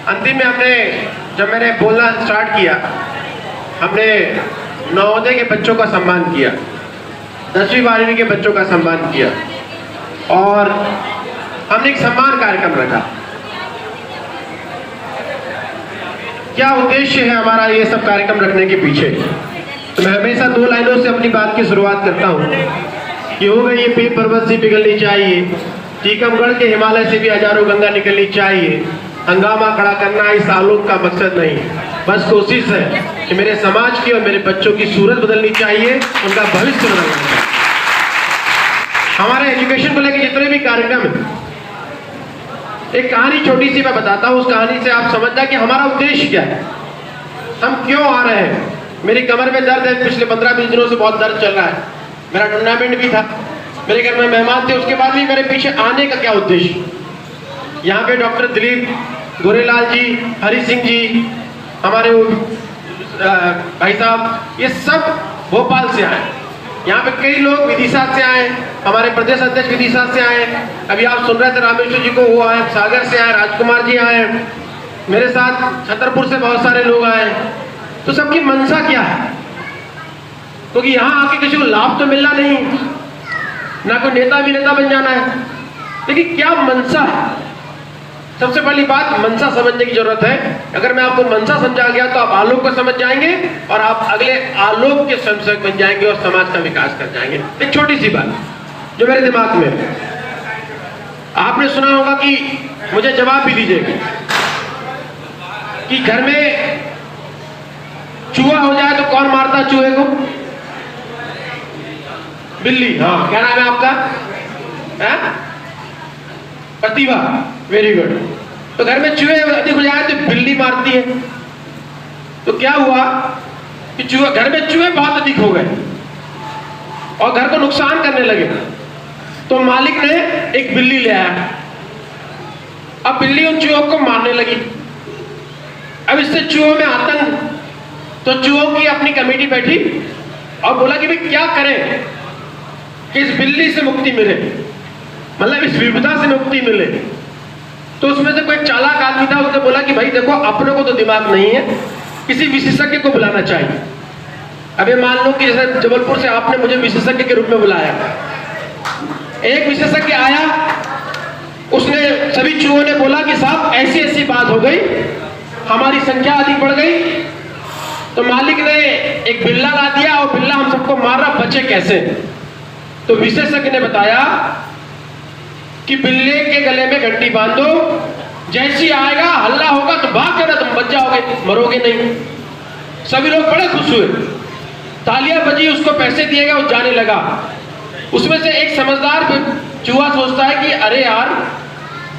अंतिम में जब मैंने बोलना स्टार्ट किया, हमने नवोदय के बच्चों का सम्मान किया, 10वीं 12वीं के बच्चों का सम्मान किया और हमने एक सम्मान कार्यक्रम रखा। क्या उद्देश्य है हमारा ये सब कार्यक्रम रखने के पीछे? तो मैं हमेशा 2 लाइनों से अपनी बात की शुरुआत करता हूँ कि हो गई ये पीर पर्वत से पिघलनी चाहिए, टीकमगढ़ के हिमालय से भी हजारों गंगा निकलनी चाहिए। हंगामा खड़ा करना इस आलोक का मकसद नहीं, बस कोशिश है कि मेरे समाज की और मेरे बच्चों की सूरत बदलनी चाहिए, उनका भविष्य बदलना चाहिए। हमारे एजुकेशन को लेकर जितने भी कार्यक्रम है, एक कहानी छोटी सी मैं बताता हूँ, उस कहानी से आप समझ जाए कि हमारा उद्देश्य क्या है, हम क्यों आ रहे हैं। मेरी कमर में दर्द है, पिछले 15-20 दिनों से बहुत दर्द चल रहा है। मेरा टूर्नामेंट भी था, मेरे घर में मेहमान थे, उसके बाद भी मेरे पीछे आने का क्या उद्देश्य। यहाँ पे डॉक्टर दिलीप गोरेलाल जी, हरि सिंह जी, हमारे भाई साहब, ये सब भोपाल से आए। यहाँ पे कई लोग विदिशा से आए, हमारे प्रदेश अध्यक्ष विदिशा से आए, अभी आप सुन रहे थे रामेश्वर जी को, वो आए, सागर से आए, राजकुमार जी आए, मेरे साथ छतरपुर से बहुत सारे लोग आए। तो सबकी मंशा क्या है? क्योंकि यहाँ आके किसी को लाभ तो मिलना नहीं, ना कोई नेता अभिनेता बन जाना है, लेकिन क्या मंशा है। सबसे पहली बात, मंशा समझने की जरूरत है। अगर मैं आपको मंशा समझा गया तो आप आलोक को समझ जाएंगे और आप अगले आलोक के स्वयंसेवक बन जाएंगे और समाज का विकास कर जाएंगे। एक छोटी सी बात जो मेरे दिमाग में है, आपने सुना होगा कि, मुझे जवाब भी दीजिएगा, कि घर में चूहा हो जाए तो कौन मारता चूहे को? बिल्ली। हाँ, क्या नाम है आपका? प्रतिभा, वेरी गुड। तो घर में चूहे अधिक हो जाए तो बिल्ली मारती है। तो क्या हुआ कि घर में चूहे बहुत अधिक हो गए और घर को नुकसान करने लगे। तो मालिक ने एक बिल्ली ले आया। अब बिल्ली उन चूहों को मारने लगी। अब इससे चूहों में आतंक, तो चूहों की अपनी कमेटी बैठी और बोला कि भाई क्या करें कि इस बिल्ली से मुक्ति मिले, मतलब इस विपदा से मुक्ति मिले। तो उसमें से कोई चालाक आदमी था, उसने बोला कि भाई देखो, अपने को तो दिमाग नहीं है, किसी विशेषज्ञ को बुलाना चाहिए। अबे मान लो कि जैसे जबलपुर से आपने मुझे विशेषज्ञ के रूप में बुलाया, एक विशेषज्ञ आया, उसने सभी चूहों ने बोला कि साहब ऐसी ऐसी बात हो गई, हमारी संख्या अधिक बढ़ गई। तो मालिक ने एक बिल्ला ला दिया और बिल्ला हम सबको मार रहा, बचे कैसे? तो विशेषज्ञ ने बताया कि बिल्ले के गले में घंटी बांध दो, जैसी आएगा हल्ला होगा तो भाग जाना, तुम बच जाओगे, मरोगे नहीं। सभी लोग बड़े खुश हुए, तालियां बजी, उसको पैसे दिए गए, वो जाने लगा। उसमें से एक समझदार चूहा सोचता है कि अरे यार,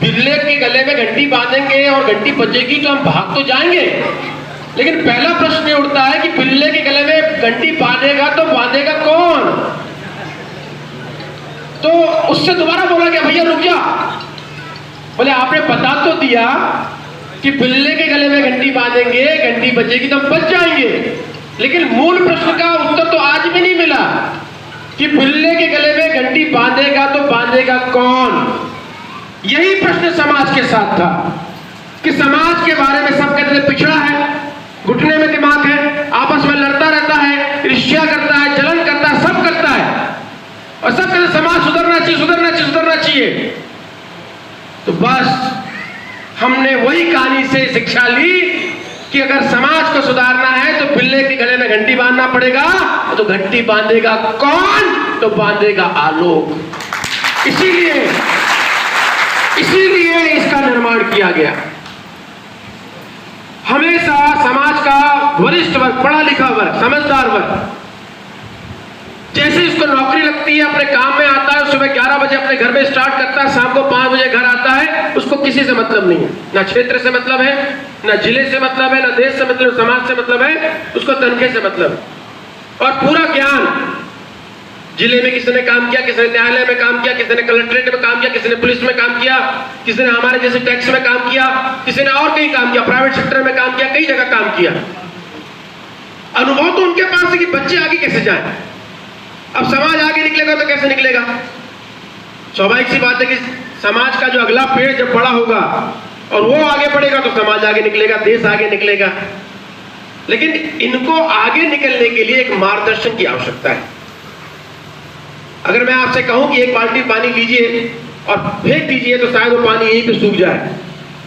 बिल्ले के गले में घंटी बांधेंगे और घंटी बजेगी तो हम भाग तो जाएंगे, लेकिन पहला प्रश्न ये उठता है कि बिल्ले के गले में घंटी बांधेगा तो बांधेगा कौन? तो उससे दोबारा बोला गया, भैया रुक जा। बोले आपने बता तो दिया कि बिल्ले के गले में घंटी बांधेंगे, घंटी बजेगी तो हम बच जाएंगे, लेकिन मूल प्रश्न का उत्तर तो आज भी नहीं मिला कि बिल्ले के गले में घंटी बांधेगा तो बांधेगा कौन। यही प्रश्न समाज के साथ था कि समाज के बारे में सब कहते थे पिछड़ा है, घुटने में दिमाग है, आपस में लड़ता रहता है, ईर्ष्या करता है, जलन करता है, सब करता है, और सब कहते समाज सुधरना चाहिए, सुधरना चाहिए, सुधरना चाहिए। तो बस हमने वही कहानी से शिक्षा ली कि अगर समाज को सुधारना है तो बिल्ले के गले में घंटी बांधना पड़ेगा। तो घंटी बांधेगा कौन? तो बांधेगा आलोक। इसीलिए इसका निर्माण किया गया। हमेशा समाज का वरिष्ठ वर्ग, पढ़ा लिखा वर्ग, समझदार वर्ग, जैसे इसको नौकरी लगती है, अपने काम में आता है, सुबह 11 बजे अपने घर में स्टार्ट करता है, शाम को 5 बजे घर आता है, उसको किसी से मतलब नहीं है, ना क्षेत्र से मतलब है, ना जिले से मतलब है, ना देश से मतलब, समाज से मतलब है, उसको तनख्वाह से मतलब। और पूरा ज्ञान, जिले में किसी ने काम किया, किसी ने न्यायालय में काम किया, किसी ने कलेक्ट्रेट में काम किया, किसी ने पुलिस में काम किया, किसी ने हमारे जैसे टैक्स में काम किया, किसी ने और कहीं काम किया, प्राइवेट सेक्टर में काम किया, कई जगह काम किया। अनुभव तो उनके पास है कि बच्चे आगे कैसे जाए। अब समाज आगे निकलेगा तो कैसे निकलेगा? स्वाभाविक सी बात है कि समाज का जो अगला पेड़ जब बड़ा होगा और वो आगे बढ़ेगा तो समाज आगे निकलेगा, देश आगे निकलेगा। लेकिन इनको आगे निकलने के लिए एक मार्गदर्शन की आवश्यकता है। अगर मैं आपसे कहूं कि एक बाल्टी पानी लीजिए और फेंक दीजिए तो शायद वो पानी यहीं पे सूख जाए,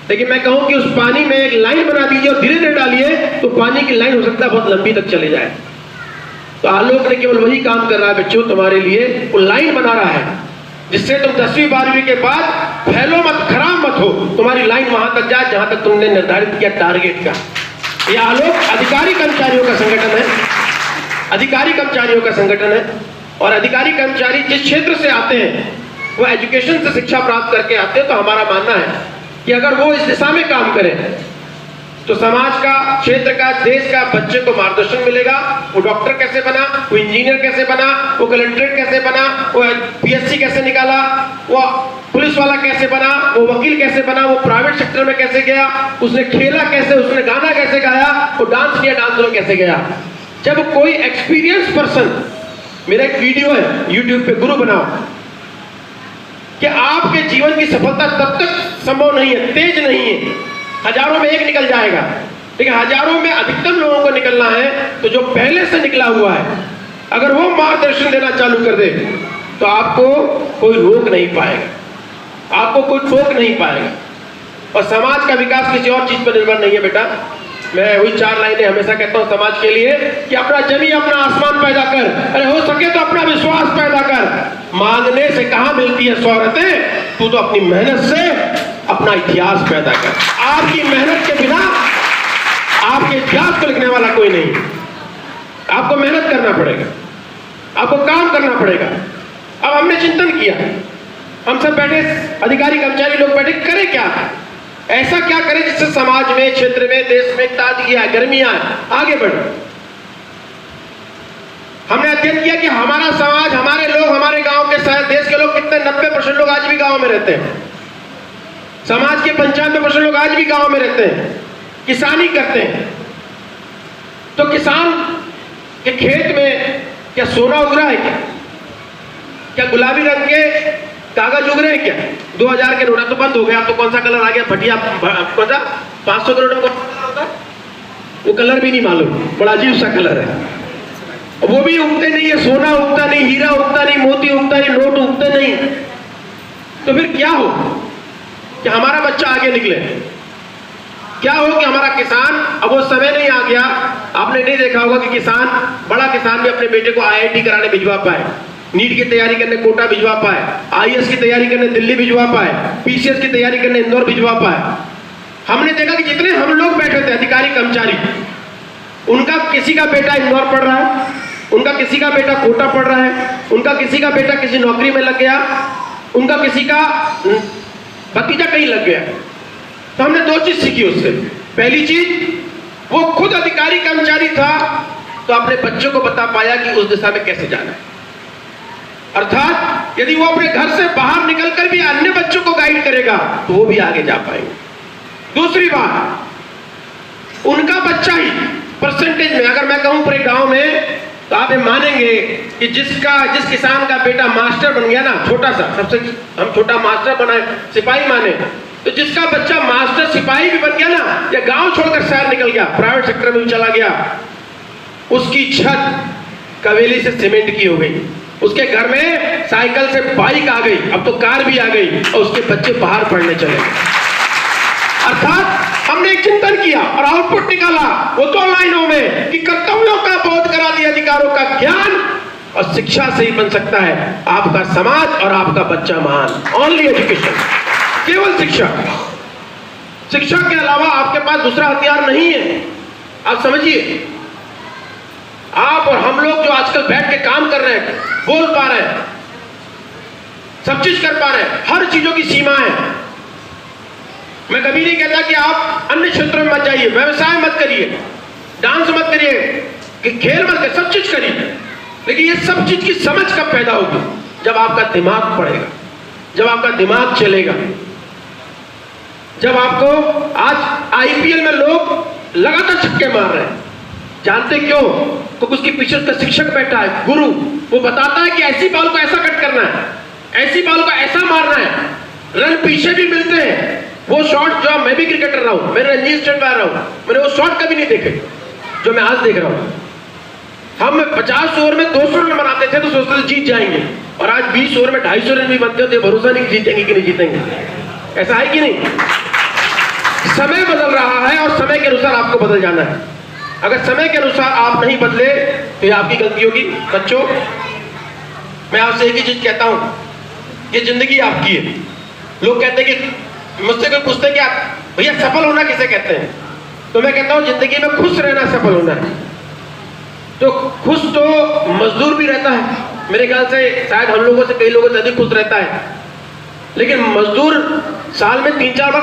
लेकिन मैं कहूं कि उस पानी में एक लाइन बना दीजिए और धीरे धीरे डालिए तो पानी की लाइन हो सकता है बहुत लंबी तक चले जाए। तो आलोक ने केवल वही काम कर रहा है बच्चों, तुम्हारे लिए वो लाइन बना रहा है जिससे तुम 10वीं 12वीं के बाद फैलो मत, खराब मत हो, तुम्हारी लाइन वहां तक जाए जहां तक तुमने निर्धारित किया टारगेट का। यह आलोक अधिकारी कर्मचारियों का संगठन है, अधिकारी कर्मचारियों का संगठन है। और अधिकारी कर्मचारी जिस क्षेत्र से आते हैं वो एजुकेशन से शिक्षा प्राप्त करके आते हैं, तो हमारा मानना है कि अगर वो इस दिशा में काम करें तो समाज का, क्षेत्र का, देश का बच्चे को मार्गदर्शन मिलेगा। वो डॉक्टर कैसे बना, वो इंजीनियर कैसे बना, वो कलेक्ट्रेट कैसे बना, वो पीएससी कैसे निकाला, वो पुलिस वाला कैसे बना, वो वकील कैसे बना, वो प्राइवेट सेक्टर में कैसे गया, उसने खेला कैसे, उसने गाना कैसे गाया, वो डांस किया, डांस में कैसे गया। जब कोई एक्सपीरियंस पर्सन, मेरा एक वीडियो है यूट्यूब पे, गुरु बनाओ, कि आपके जीवन की सफलता तब तक संभव नहीं है, तेज नहीं है, हजारों में एक निकल जाएगा, लेकिन हजारों में अधिकतम लोगों को निकलना है तो जो पहले से निकला हुआ है अगर वो मार्गदर्शन देना चालू कर दे तो आपको कोई रोक नहीं पाएगा, आपको कोई टोक नहीं पाएगा। और समाज का विकास किसी और चीज पर निर्भर नहीं है बेटा। मैं वही 4 लाइनें हमेशा कहता हूं समाज के लिए कि अपना जमीन अपना आसमान पैदा कर, अरे हो सके तो अपना विश्वास पैदा कर। मांगने से कहां मिलती है शोहरतें, तू तो अपनी मेहनत से अपना इतिहास पैदा कर। आपकी मेहनत के बिना आपके इतिहास को लिखने वाला कोई नहीं। आपको मेहनत करना पड़ेगा, आपको काम करना पड़ेगा। अब हमने चिंतन किया, हम सब बैठे, अधिकारी कर्मचारी लोग बैठे, करें क्या, ऐसा क्या करें जिससे समाज में, क्षेत्र में, देश में ताजगी आए, गर्मी आए, आगे बढ़े। हमने अध्ययन किया कि हमारा समाज, हमारे लोग, हमारे गांव के, शायद देश के लोग कितने, 90% लोग आज भी गांव में रहते हैं। समाज के 95% लोग आज भी गांव में रहते हैं, किसानी करते हैं। तो किसान के खेत में क्या सोना उग रहा है क्या गुलाबी रंग के कागज उग रहे हैं क्या? 2000 के नोट तो बंद हो गया, अब तो कौन सा कलर आ गया, भटिया, कौन सा 500 के नोट में कौन सा कलर होता है, वो कलर भी नहीं मालूम, बड़ा अजीब सा कलर है। वो भी उगते नहीं है, सोना उगता नहीं, हीरा उगता नहीं, मोती उगता नहीं, नोट उगते नहीं। तो फिर क्या हो कि हमारा बच्चा आगे निकले, क्या हो कि हमारा किसान, अब वो समय नहीं आ गया, आपने नहीं देखा होगा कि किसान, बड़ा किसान भी अपने बेटे को IIT कराने भिजवा पाए, नीट की तैयारी करने कोटा भिजवा पाए, IAS की तैयारी करने दिल्ली भिजवा पाए, PCS की तैयारी करने इंदौर भिजवा पाए। हमने देखा कि जितने हम लोग बैठे थे अधिकारी कर्मचारी, उनका किसी का बेटा इंदौर पढ़ रहा है, उनका किसी का बेटा कोटा पढ़ रहा है, उनका किसी का बेटा किसी नौकरी में लग गया, उनका किसी का भतीजा कहीं लग गया। तो हमने 2 चीज सीखी उससे। पहली चीज, वो खुद अधिकारी कर्मचारी था तो अपने बच्चों को बता पाया कि उस दिशा में कैसे जाना है। अर्थात यदि वो अपने घर से बाहर निकलकर भी अन्य बच्चों को गाइड करेगा तो वो भी आगे जा पाएंगे। दूसरी बात, उनका बच्चा ही परसेंटेज में, अगर मैं कहूं पूरे गांव में, तो आप ये मानेंगे कि जिस किसान का बेटा मास्टर बन गया ना, छोटा सा, सबसे हम छोटा मास्टर बनाए, सिपाही माने, तो जिसका बच्चा मास्टर सिपाही भी बन गया ना, या गांव छोड़कर शहर निकल गया, प्राइवेट सेक्टर में भी चला गया, उसकी छत कवेली से सीमेंट की हो गई, उसके घर में साइकिल से बाइक आ गई, अब तो कार भी आ गई, और उसके बच्चे बाहर पढ़ने चले गए। अर्थात हमने एक चिंतन किया और आउटपुट निकाला वो 2 लाइनों में कि कर्तव्यों का बोध करा दिया, अधिकारों का ज्ञान, और शिक्षा से ही बन सकता है आपका समाज और आपका बच्चा महान। ओनली एजुकेशन, केवल शिक्षा। शिक्षा के अलावा आपके पास दूसरा हथियार नहीं है। आप समझिए, आप और हम लोग जो आजकल बैठ के काम कर रहे हैं, बोल पा रहे हैं, सब चीज कर पा रहे हैं, हर चीजों की सीमा है। मैं कभी नहीं कहता कि आप अन्य क्षेत्रों में मत जाइए, व्यवसाय मत करिए, डांस मत करिए, कि खेल मत करिए, सब चीज करिए, लेकिन ये सब चीज की समझ कब पैदा होगी? जब आपका दिमाग पड़ेगा, जब आपका दिमाग चलेगा, जब आपको, आज IPL में लोग लगातार छक्के मार रहे हैं, जानते क्यों? क्योंकि उसके पीछे उसका शिक्षक बैठा है, गुरु, वो बताता है कि ऐसी बॉल को ऐसा कट करना है, ऐसी बॉल को ऐसा मारना है। रन पीछे भी मिलते हैं, वो शॉट जो मैं भी क्रिकेटर रहा हूं, मैंने रणजी स्टैंड रहा हूं, मैंने वो शॉट कभी नहीं देखे जो मैं आज देख रहा हूं। हम 50 ओवर में 200 रन बनाते थे तो सोचते थे जीत जाएंगे, और आज 20 ओवर में 250 रन भी बनते होते, भरोसा नहीं जीतेंगे कि नहीं जीतेंगे। ऐसा है कि नहीं? समय बदल रहा है और समय के अनुसार आपको बदल जाना है। अगर समय के अनुसार आप नहीं बदले तो ये आपकी गलती होगी। बच्चों, मैं आपसे एक ही चीज कहता हूं, ये जिंदगी आपकी है। लोग कहते हैं कि मुझसे कोई पूछते कि आप भैया सफल होना किसे कहते हैं, तो मैं कहता हूं जिंदगी में खुश रहना सफल होना है। तो खुश तो मजदूर भी रहता है, मेरे ख्याल से शायद हम लोगों से कई लोगों से अधिक खुश रहता है, लेकिन मजदूर साल में 3-4 बार